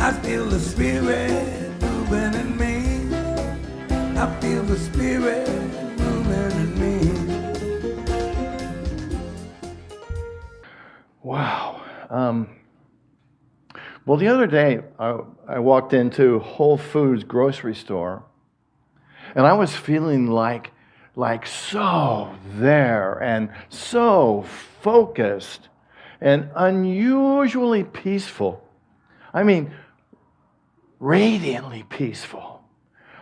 I feel the Spirit moving in me. I feel the Spirit moving in me. Wow. Well, the other day, I walked into Whole Foods grocery store, and I was feeling like so there and so focused and unusually peaceful. I mean, radiantly peaceful.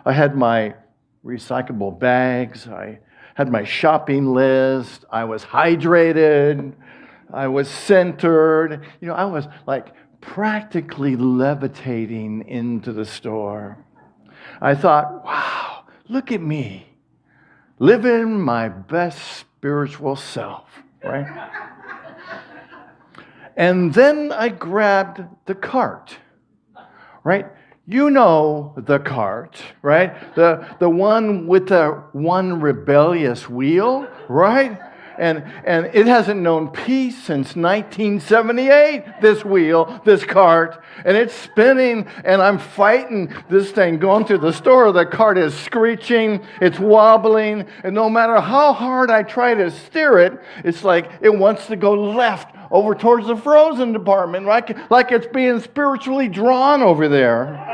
I had my recyclable bags. I had my shopping list. I was hydrated. I was centered. I was like practically levitating into the store. I thought, wow, look at me, living my best spiritual self, right? And then I grabbed the cart, right? You know the cart, right? The one with the one rebellious wheel, right? And it hasn't known peace since 1978, this wheel, this cart. And it's spinning, and I'm fighting this thing going through the store. The cart is screeching, it's wobbling, and no matter how hard I try to steer it, it's like it wants to go left over towards the frozen department, like it's being spiritually drawn over there.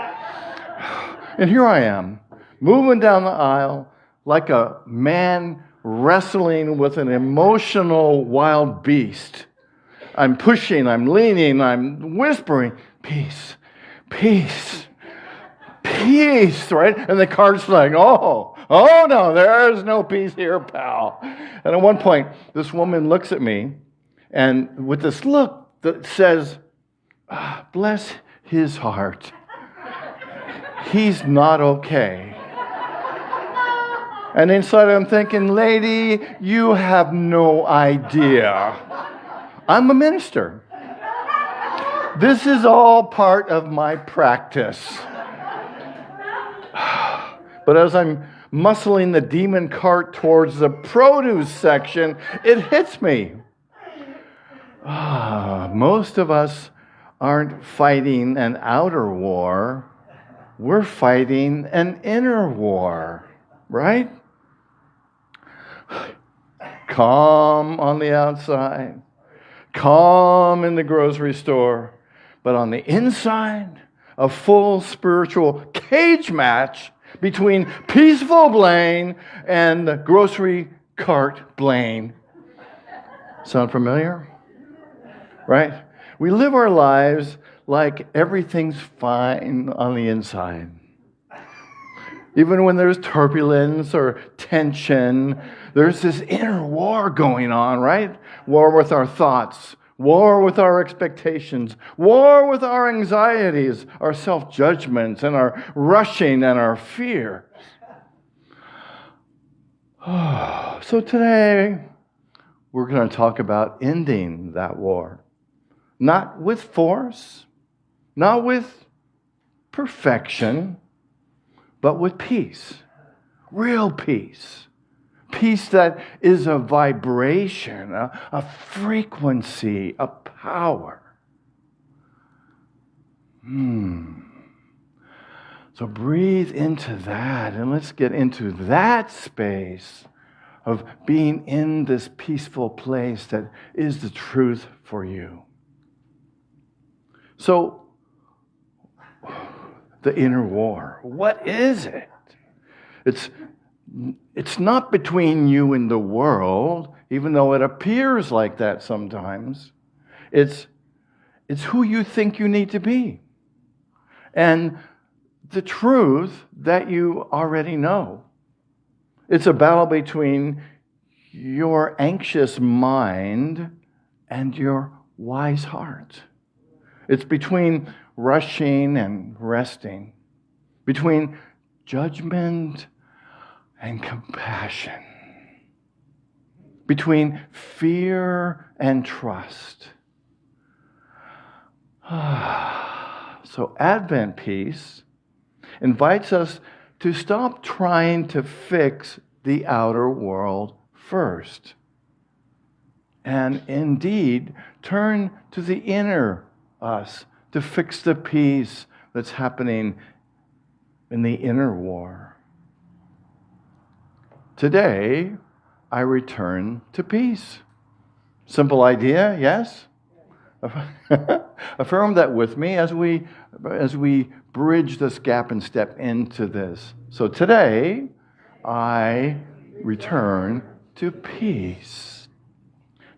And here I am, moving down the aisle like a man wrestling with an emotional wild beast. I'm pushing, I'm leaning, I'm whispering, peace, peace, peace, right? And the cart's like, oh no, there's no peace here, pal. And at one point, this woman looks at me, and with this look that says, bless his heart, he's not okay. And inside I'm thinking, lady, you have no idea. I'm a minister. This is all part of my practice. But as I'm muscling the demon cart towards the produce section, it hits me. Most of us aren't fighting an outer war. We're fighting an inner war, right? Calm on the outside, calm in the grocery store, but on the inside, a full spiritual cage match between peaceful Blaine and the grocery cart Blaine. Sound familiar? Right? We live our lives like everything's fine on the inside. Even when there's turbulence or tension, there's this inner war going on, right? War with our thoughts, war with our expectations, war with our anxieties, our self-judgments, and our rushing and our fears. So today, we're going to talk about ending that war. Not with force, not with perfection, but with peace, real peace. Peace that is a vibration, a frequency, a power. So breathe into that, and let's get into that space of being in this peaceful place that is the truth for you. So, the inner war, what is it? It's not between you and the world, even though it appears like that sometimes. It's who you think you need to be. And the truth that you already know. It's a battle between your anxious mind and your wise heart. It's between rushing and resting, between judgment and compassion, between fear and trust. So Advent peace invites us to stop trying to fix the outer world first, and indeed turn to the inner us to fix the peace that's happening in the inner war. Today, I return to peace. Simple idea, yes? Affirm that with me as we bridge this gap and step into this. So today, I return to peace.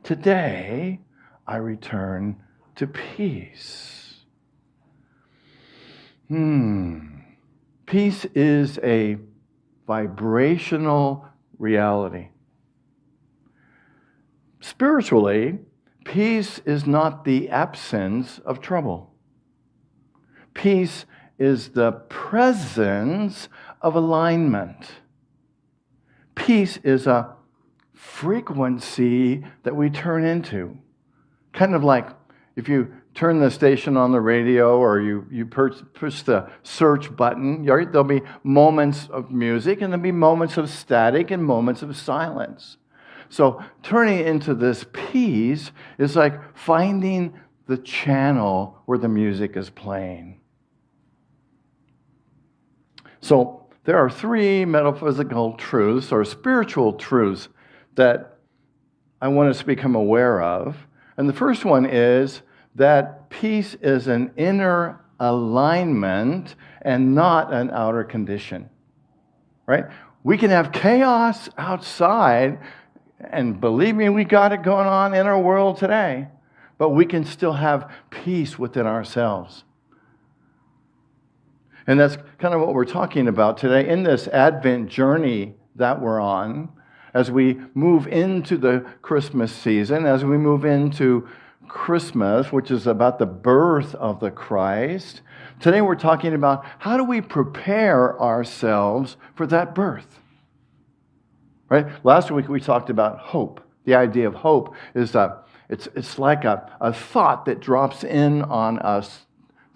Today, I return to peace. Peace is a vibrational reality. Spiritually, peace is not the absence of trouble. Peace is the presence of alignment. Peace is a frequency that we turn into. Kind of like if you turn the station on the radio or you push the search button, there'll be moments of music and there'll be moments of static and moments of silence. So turning into this peace is like finding the channel where the music is playing. So there are three metaphysical truths or spiritual truths that I want us to become aware of. And the first one is that peace is an inner alignment and not an outer condition. Right? We can have chaos outside, and believe me, we got it going on in our world today, but we can still have peace within ourselves. And that's kind of what we're talking about today in this Advent journey that we're on, as we move into the Christmas season, as we move into Christmas, which is about the birth of the Christ. Today we're talking about how do we prepare ourselves for that birth? Right? Last week we talked about hope. The idea of hope is it's like a thought that drops in on us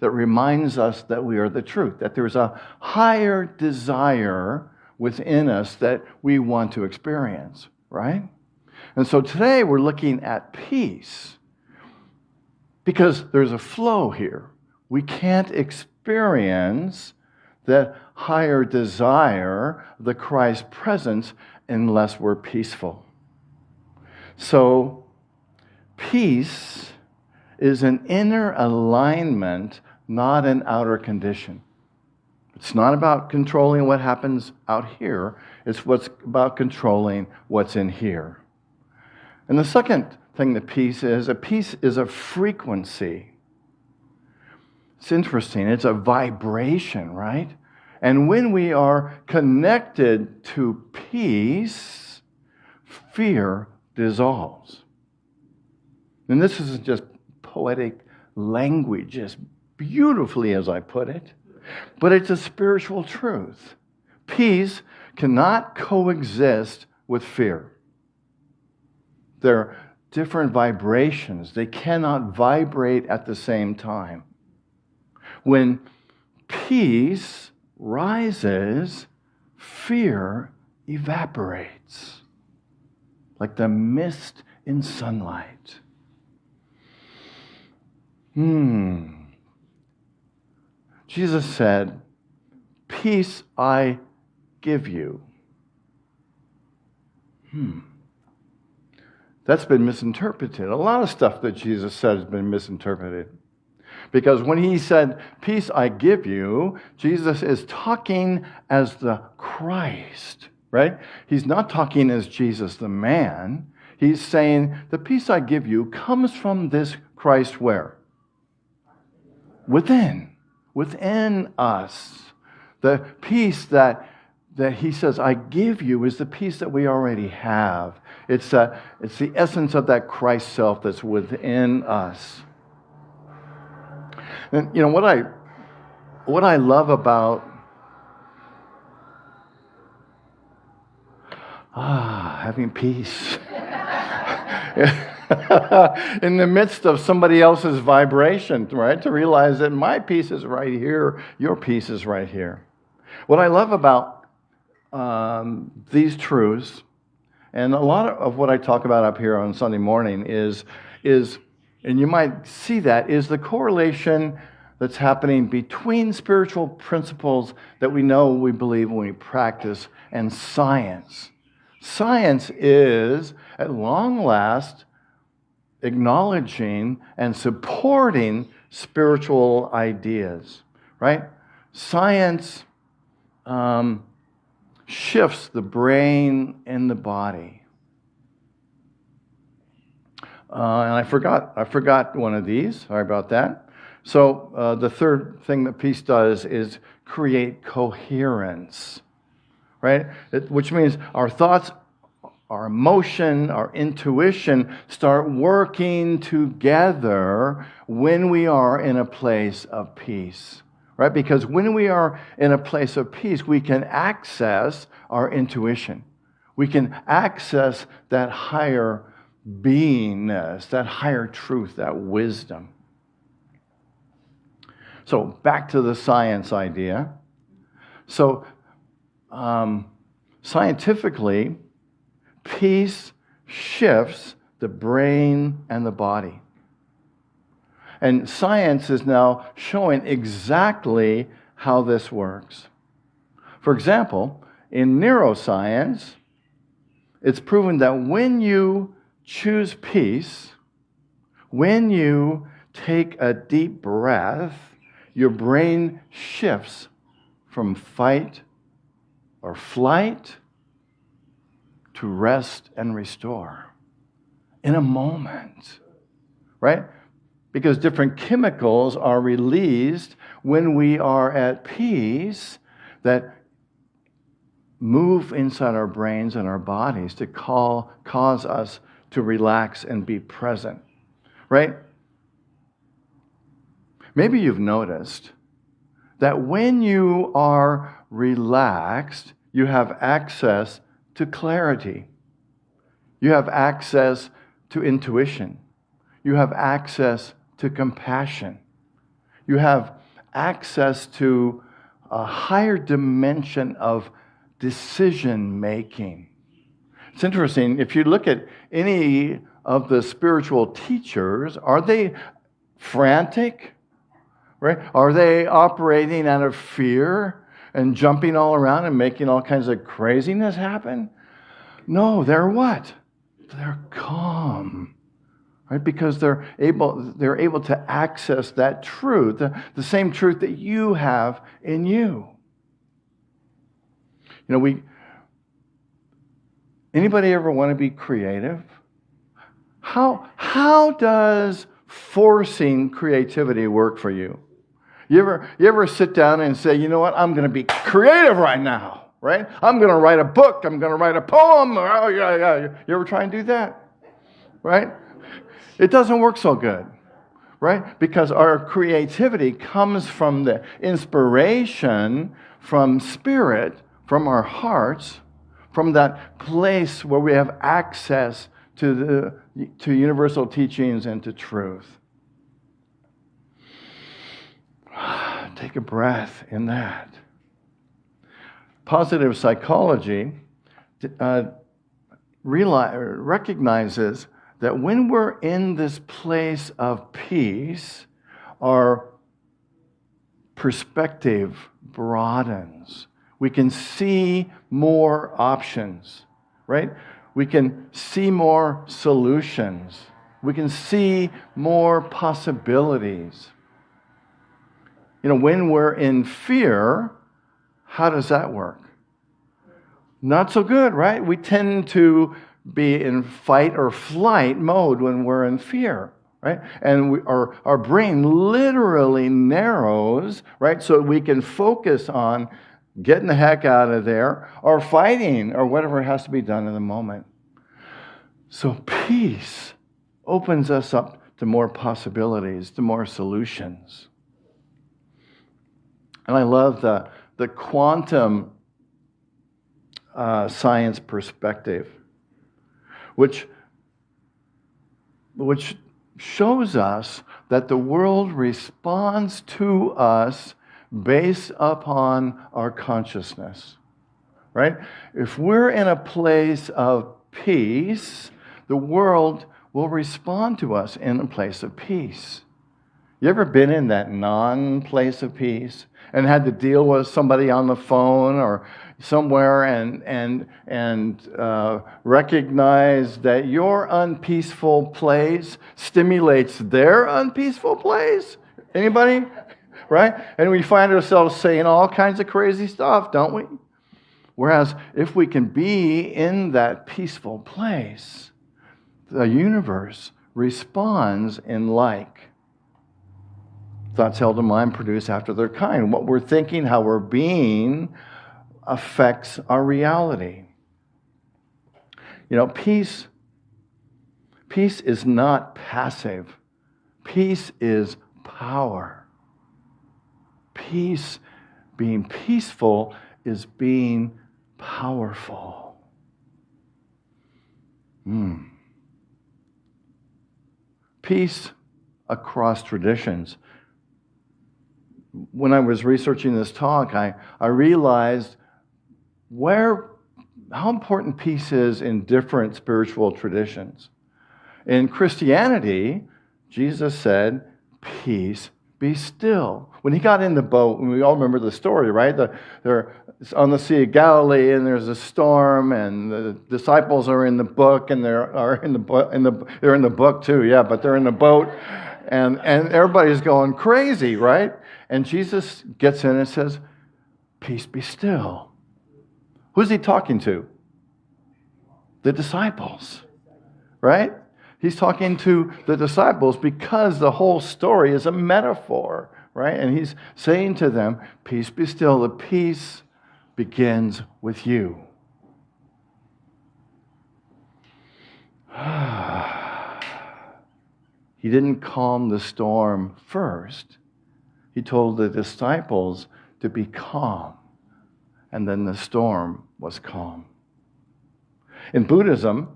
that reminds us that we are the truth, that there's a higher desire within us that we want to experience, right? And so today we're looking at peace because there's a flow here. We can't experience that higher desire, the Christ presence, unless we're peaceful. So peace is an inner alignment, not an outer condition. It's not about controlling what happens out here. It's what's about controlling what's in here. And the second thing that peace is a frequency. It's interesting. It's a vibration, right? And when we are connected to peace, fear dissolves. And this isn't just poetic language, as beautifully as I put it, but it's a spiritual truth. Peace cannot coexist with fear. They're different vibrations. They cannot vibrate at the same time. When peace rises, fear evaporates, like the mist in sunlight. Jesus said, "Peace I give you." That's been misinterpreted. A lot of stuff that Jesus said has been misinterpreted. Because when he said, "Peace I give you," Jesus is talking as the Christ, right? He's not talking as Jesus the man. He's saying, the peace I give you comes from this Christ where? Within us. The peace that he says, I give you, is the peace that we already have. It's the essence of that Christ self that's within us. And you know what I love about having peace in the midst of somebody else's vibration, right? To realize that my peace is right here, your peace is right here. What I love about these truths, and a lot of what I talk about up here on Sunday morning is, and you might see that, is the correlation that's happening between spiritual principles that we know, we believe, when we practice, and science. Science is, at long last, acknowledging and supporting spiritual ideas, right? Science shifts the brain and the body. And I forgot one of these. Sorry about that. So the third thing that peace does is create coherence, right? Which means our thoughts, our emotion, our intuition start working together when we are in a place of peace, right? Because when we are in a place of peace, we can access our intuition. We can access that higher beingness, that higher truth, that wisdom. So back to the science idea. So scientifically, peace shifts the brain and the body. And science is now showing exactly how this works. For example, in neuroscience, it's proven that when you choose peace, when you take a deep breath, your brain shifts from fight or flight to rest and restore in a moment, right? Because different chemicals are released when we are at peace that move inside our brains and our bodies to cause us to relax and be present, right? Maybe you've noticed that when you are relaxed, you have access to clarity. You have access to intuition. You have access to compassion. You have access to a higher dimension of decision making. It's interesting, if you look at any of the spiritual teachers, are they frantic? Right? Are they operating out of fear and jumping all around and making all kinds of craziness happen? No, they're what? They're calm, right? Because they're able to access that truth, the same truth that you have in you. You know, anybody ever want to be creative? How does forcing creativity work for you? You ever sit down and say, you know what, I'm going to be creative right now, right? I'm going to write a book. I'm going to write a poem. Oh, yeah. You ever try and do that, right? It doesn't work so good, right? Because our creativity comes from the inspiration from spirit, from our hearts, from that place where we have access to universal teachings and to truth. Take a breath in that. Positive psychology recognizes that when we're in this place of peace, our perspective broadens. We can see more options, right? We can see more solutions. We can see more possibilities. You know, when we're in fear, how does that work? Not so good, right? We tend to be in fight or flight mode when we're in fear, right? And our brain literally narrows, right? So we can focus on getting the heck out of there or fighting or whatever has to be done in the moment. So peace opens us up to more possibilities, to more solutions. And I love the quantum science perspective, which shows us that the world responds to us based upon our consciousness, right? If we're in a place of peace, the world will respond to us in a place of peace. You ever been in that non-place of peace and had to deal with somebody on the phone or somewhere and recognize that your unpeaceful place stimulates their unpeaceful place? Anybody? Right? And we find ourselves saying all kinds of crazy stuff, don't we? Whereas if we can be in that peaceful place, the universe responds in like. Thoughts held in mind produce after their kind. What we're thinking, how we're being, affects our reality. You know, peace is not passive. Peace is power. Peace, being peaceful, is being powerful. Peace across traditions. When I was researching this talk, I realized how important peace is in different spiritual traditions. In Christianity, Jesus said, "Peace, be still." When he got in the boat, and we all remember the story, right? They're on the Sea of Galilee, and there's a storm, and the disciples are in the book, and they're in the book too, yeah, but they're in the boat, and everybody's going crazy, right? And Jesus gets in and says, "Peace, be still." Who's he talking to? The disciples, right? He's talking to the disciples because the whole story is a metaphor, right? And he's saying to them, "Peace, be still." The peace begins with you. He didn't calm the storm first. He told the disciples to be calm, and then the storm was calm. In Buddhism,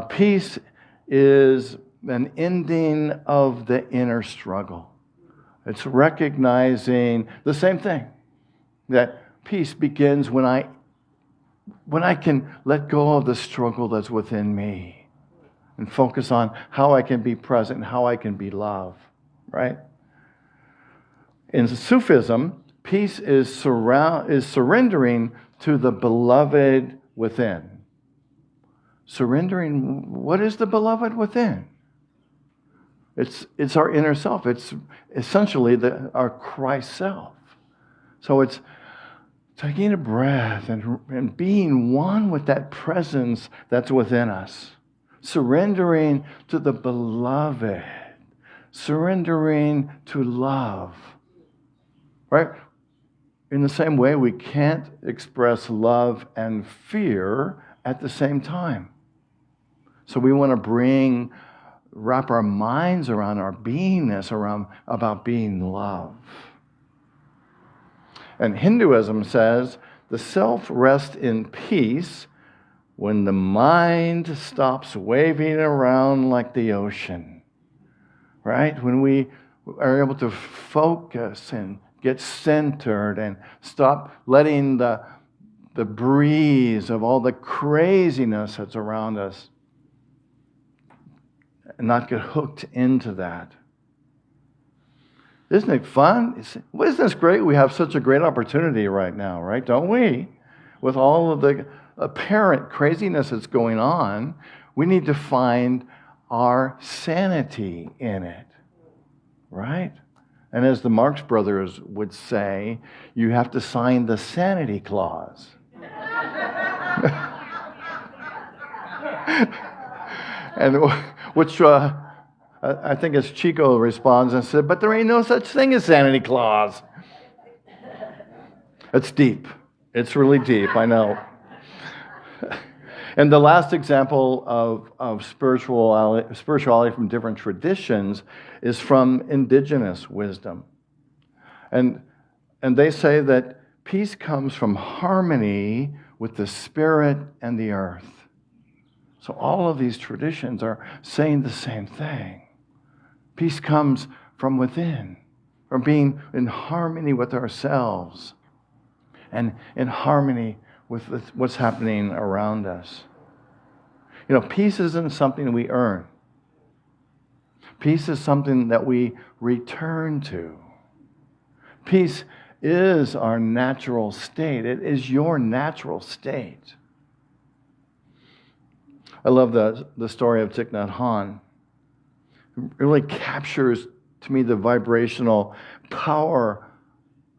peace is an ending of the inner struggle. It's recognizing the same thing, that peace begins when I can let go of the struggle that's within me and focus on how I can be present and how I can be love, right? In Sufism, peace is surrendering to the beloved within. Surrendering, what is the beloved within? It's our inner self. It's essentially our Christ self. So it's taking a breath and being one with that presence that's within us. Surrendering to the beloved. Surrendering to love. Right? In the same way, we can't express love and fear at the same time. So we want to wrap our minds around our beingness, about being love. And Hinduism says the self rests in peace when the mind stops waving around like the ocean. Right? When we are able to focus and get centered and stop letting the breeze of all the craziness that's around us and not get hooked into that. Isn't it fun? Isn't this great? We have such a great opportunity right now, right? Don't we? With all of the apparent craziness that's going on, we need to find our sanity in it, right? And as the Marx Brothers would say, you have to sign the sanity clause. And which I think as Chico responds and said, "But there ain't no such thing as sanity clause." It's deep. It's really deep, I know. And the last example of spirituality from different traditions is from indigenous wisdom. And they say that peace comes from harmony with the spirit and the earth. So all of these traditions are saying the same thing. Peace comes from within, from being in harmony with ourselves and in harmony with what's happening around us. You know, peace isn't something we earn. Peace is something that we return to. Peace is our natural state. It is your natural state. I love the story of Thich Nhat Hanh. It really captures to me the vibrational power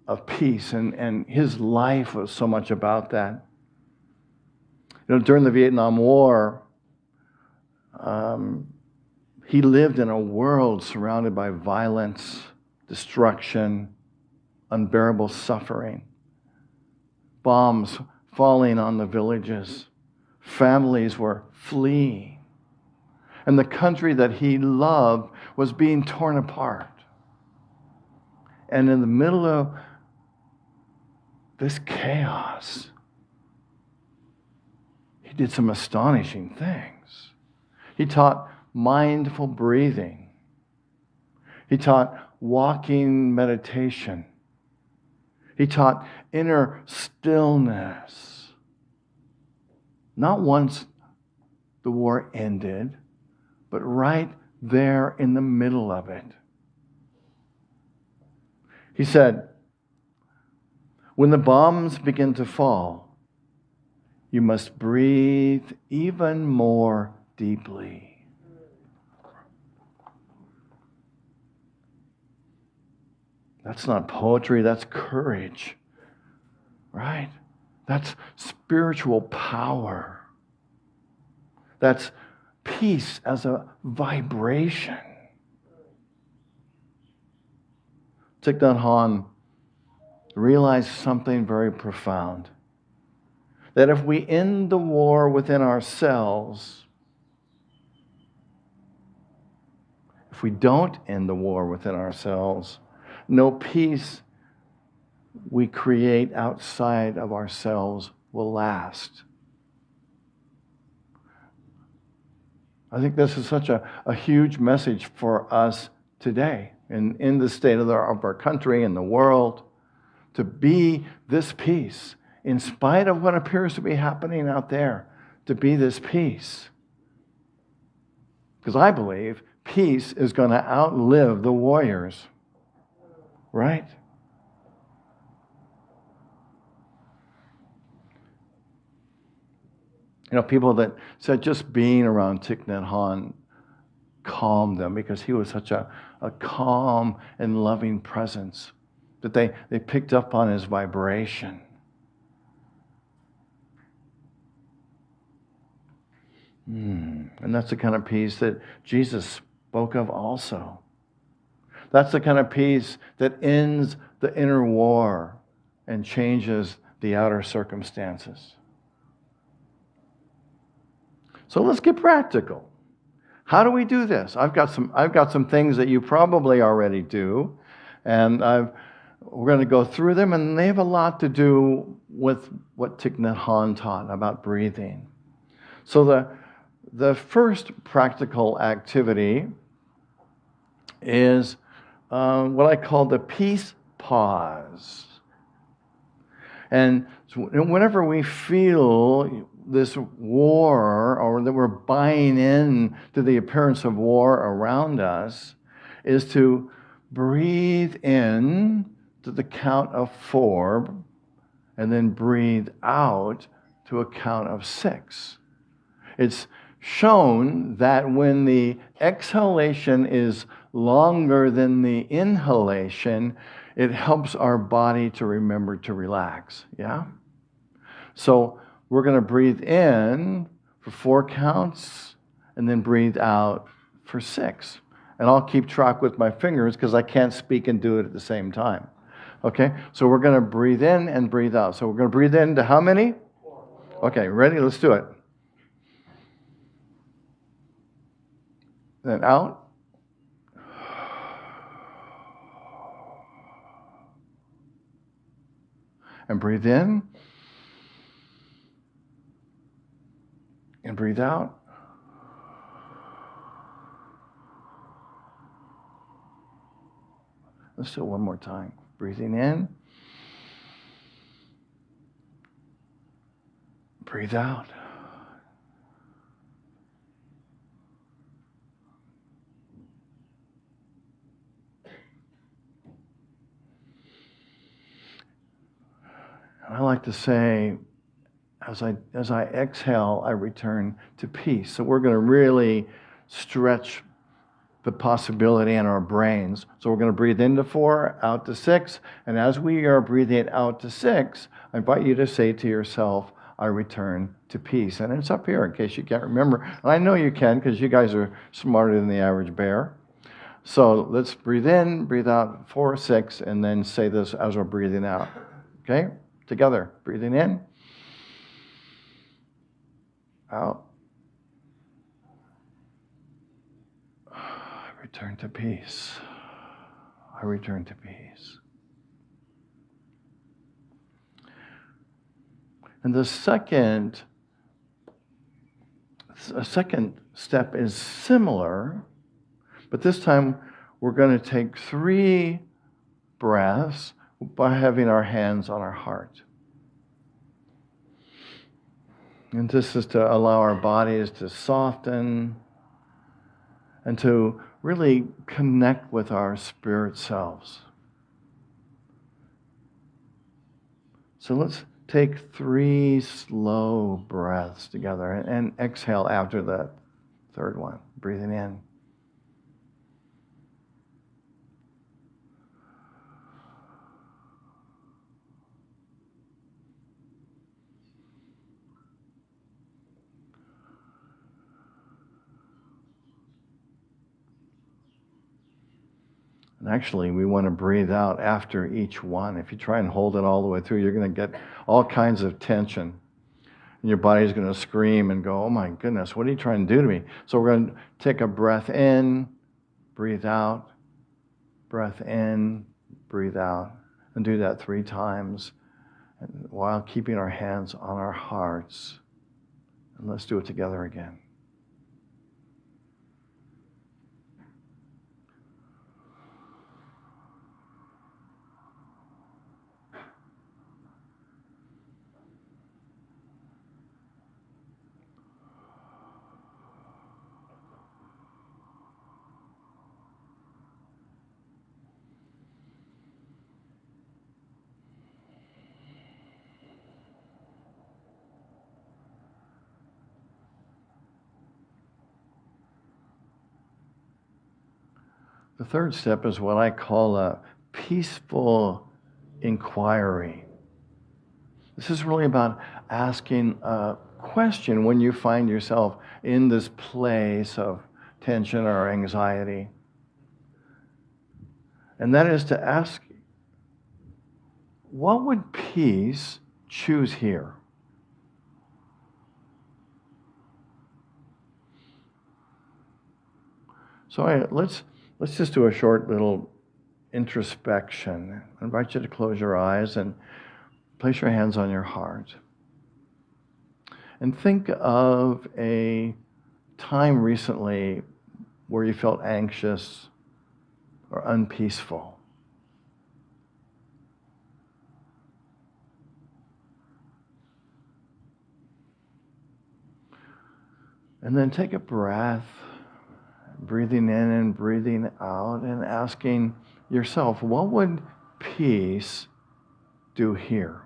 of peace, and his life was so much about that. During the Vietnam War, he lived in a world surrounded by violence, destruction, unbearable suffering, bombs falling on the villages. Families were fleeing. And the country that he loved was being torn apart. And in the middle of this chaos, he did some astonishing things. He taught mindful breathing. He taught walking meditation. He taught inner stillness. Not once the war ended, but right there in the middle of it. He said, when the bombs begin to fall, you must breathe even more deeply. That's not poetry, that's courage, right? That's spiritual power. That's peace as a vibration. Thich Nhat Hanh realized something very profound. That if we end the war within ourselves, if we don't end the war within ourselves, no peace we create outside of ourselves will last. I think this is such a huge message for us today in the state of our country and the world, to be this peace in spite of what appears to be happening out there, to be this peace. Because I believe peace is going to outlive the warriors, right? People that said just being around Thich Nhat Hanh calmed them because he was such a calm and loving presence that they picked up on his vibration. And that's the kind of peace that Jesus spoke of also. That's the kind of peace that ends the inner war and changes the outer circumstances. So let's get practical. How do we do this? I've got some things that you probably already do, and we're going to go through them, and they have a lot to do with what Thich Nhat Hanh taught about breathing. So the first practical activity is what I call the peace pause. And so whenever we feel this war, or that we're buying in to the appearance of war around us, is to breathe in to the count of 4 and then breathe out to a count of 6. It's shown that when the exhalation is longer than the inhalation, it helps our body to remember to relax. Yeah? So we're going to breathe in for 4 counts and then breathe out for 6. And I'll keep track with my fingers because I can't speak and do it at the same time. Okay? So we're going to breathe in and breathe out. So we're going to breathe in to how many? 4. Okay, ready? Let's do it. Then out. And breathe in. And breathe out. Let's do it one more time. Breathing in. Breathe out. I like to say, as I exhale, I return to peace. So we're going to really stretch the possibility in our brains. So we're going to breathe into 4, out to 6. And as we are breathing out to 6, I invite you to say to yourself, I return to peace. And it's up here in case you can't remember. And I know you can because you guys are smarter than the average bear. So let's breathe in, breathe out, 4, 6, and then say this as we're breathing out. Okay? Together. Breathing in. Out. I return to peace. I return to peace. And the second step is similar, but this time we're going to take 3 breaths by having our hands on our heart. And this is to allow our bodies to soften and to really connect with our spirit selves. So let's take 3 slow breaths together and exhale after the third one. Breathing in. And actually, we want to breathe out after each one. If you try and hold it all the way through, you're going to get all kinds of tension. And your body's going to scream and go, oh my goodness, what are you trying to do to me? So we're going to take a breath in, breathe out, breath in, breathe out, and do that 3 times while keeping our hands on our hearts. And let's do it together again. The third step is what I call a peaceful inquiry. This is really about asking a question when you find yourself in this place of tension or anxiety. And that is to ask, what would peace choose here? So let's just do a short little introspection. I invite you to close your eyes and place your hands on your heart. And think of a time recently where you felt anxious or unpeaceful. And then take a breath, breathing in and breathing out, and asking yourself, what would peace do here?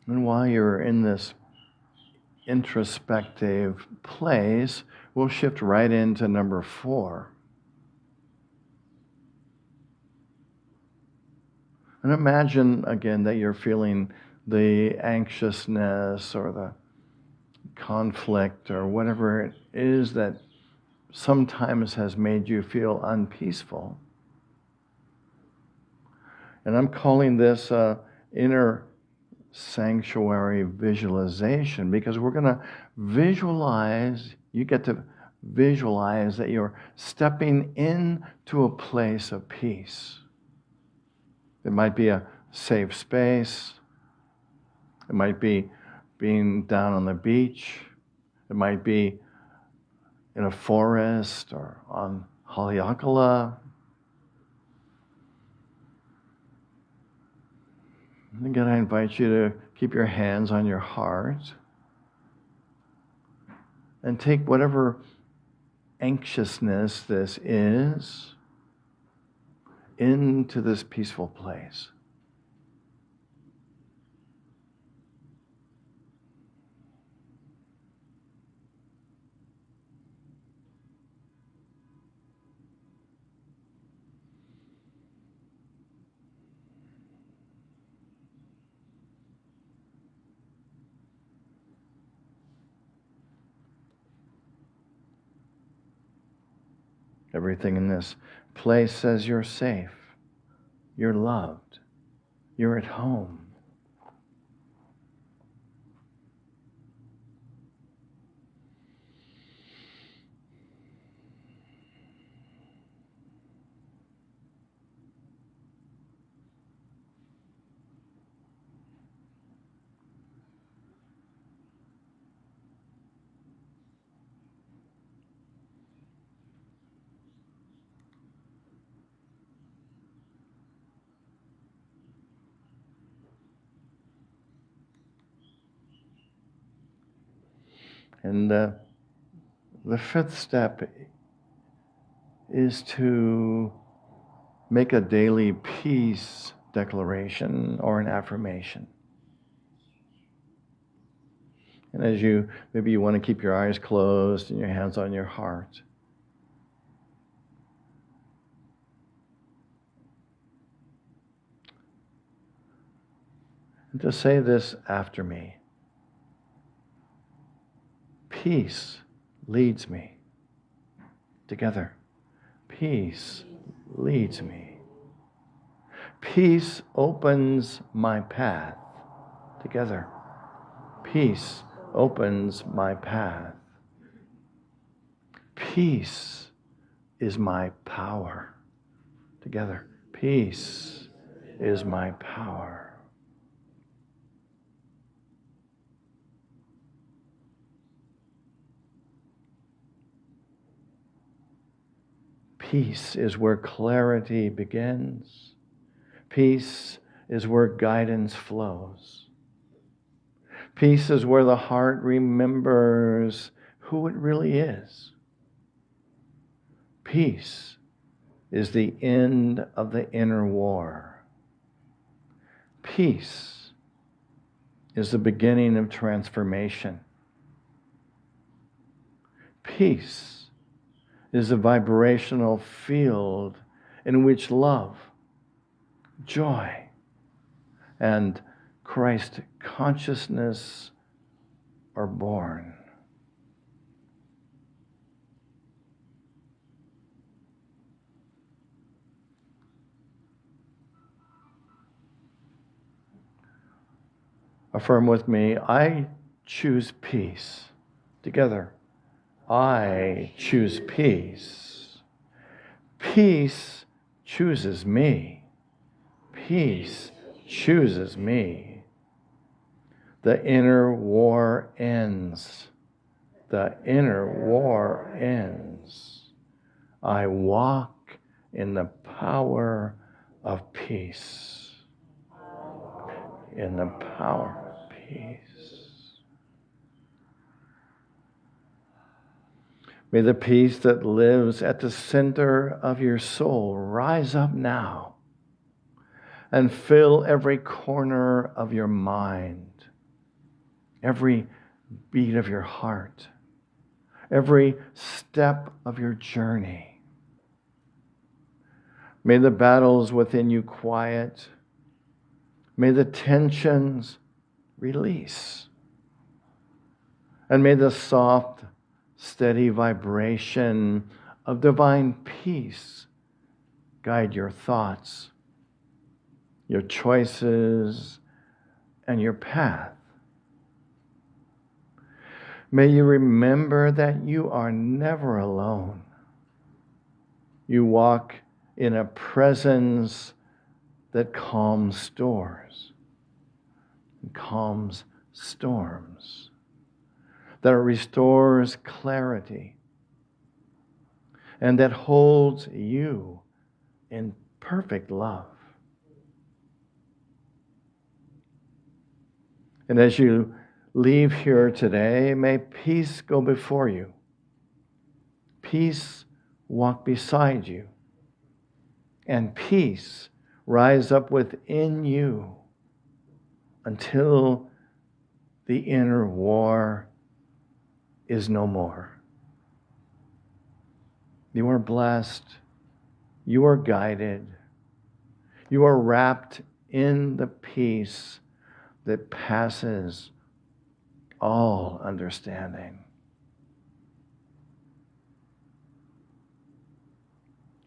And while you're in this introspective place, we'll shift right into number 4. And imagine again that you're feeling the anxiousness or the conflict or whatever it is that sometimes has made you feel unpeaceful. And I'm calling this inner sanctuary visualization, because we're going to visualize, you get to visualize that you're stepping into a place of peace. It might be a safe space. It might be being down on the beach. It might be in a forest or on Haleakala. And again, I invite you to keep your hands on your heart and take whatever anxiousness this is into this peaceful place. Everything in this place says you're safe, you're loved, you're at home. And the fifth step is to make a daily peace declaration or an affirmation. And as maybe you want to keep your eyes closed and your hands on your heart. And to say this after me. Peace leads me. Together. Peace leads me. Peace opens my path. Together. Peace opens my path. Peace is my power. Together. Peace is my power. Peace is where clarity begins. Peace is where guidance flows. Peace is where the heart remembers who it really is. Peace is the end of the inner war. Peace is the beginning of transformation. Peace is a vibrational field in which love, joy, and Christ consciousness are born. Affirm with me, I choose peace. Together, I choose peace. Peace chooses me. Peace chooses me. The inner war ends. The inner war ends. I walk in the power of peace. In the power of peace. May the peace that lives at the center of your soul rise up now and fill every corner of your mind, every beat of your heart, every step of your journey. May the battles within you quiet. May the tensions release. And may the soft, steady vibration of divine peace guide your thoughts, your choices, and your path. May you remember that you are never alone. You walk in a presence that calms storms and calms storms, that restores clarity, and that holds you in perfect love. And as you leave here today, may peace go before you. Peace walk beside you. And peace rise up within you until the inner war is no more. You are blessed. You are guided. You are wrapped in the peace that passes all understanding.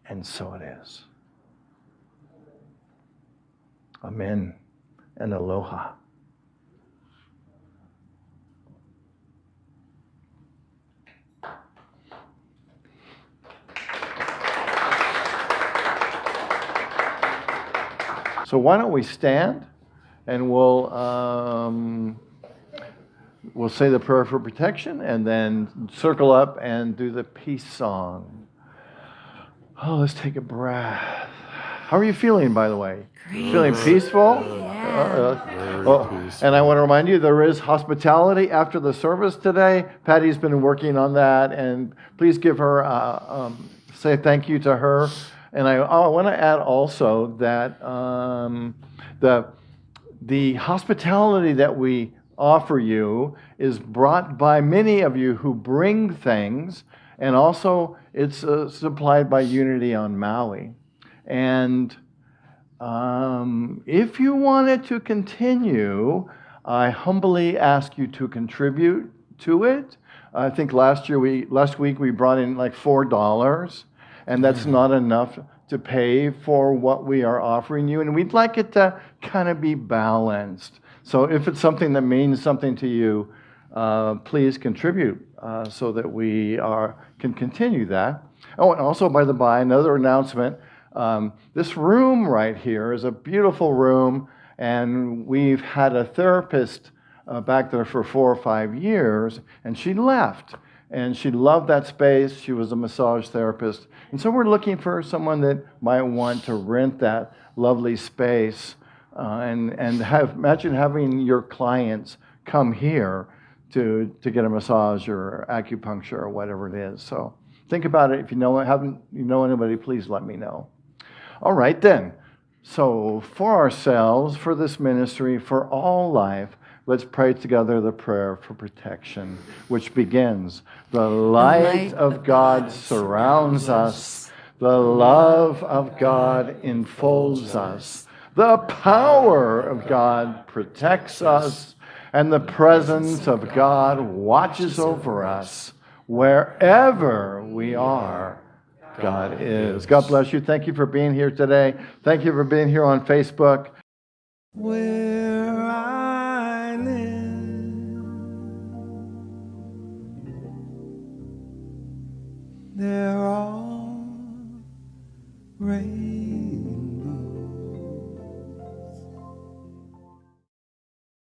And so it is. Amen and aloha. So why don't we stand and we'll say the prayer for protection and then circle up and do the peace song. Oh, let's take a breath. How are you feeling, by the way? Great. Feeling peaceful? Yeah. And I want to remind you, there is hospitality after the service today. Patty's been working on that, and please give her, say thank you to her. And I want to add also that the hospitality that we offer you is brought by many of you who bring things, and also it's supplied by Unity on Maui. And if you wanted to continue, I humbly ask you to contribute to it. I think last week we brought in like $4, and that's not enough to pay for what we are offering you, and we'd like it to kind of be balanced. So if it's something that means something to you, please contribute so that we can continue that. Oh, and also, by the by, another announcement. This room right here is a beautiful room, and we've had a therapist back there for 4 or 5 years, and she left. And she loved that space. She was a massage therapist. And so we're looking for someone that might want to rent that lovely space and imagine having your clients come here to get a massage or acupuncture or whatever it is. So think about it. If you know anybody, please let me know. All right then. So for ourselves, for this ministry, for all life, let's pray together the prayer for protection, which begins, the light of God surrounds us, the love of God enfolds us, the power of God protects us, and the presence of God watches over us wherever we are. God is. God bless you. Thank you for being here today. Thank you for being here on Facebook. Where I live, they're all raised.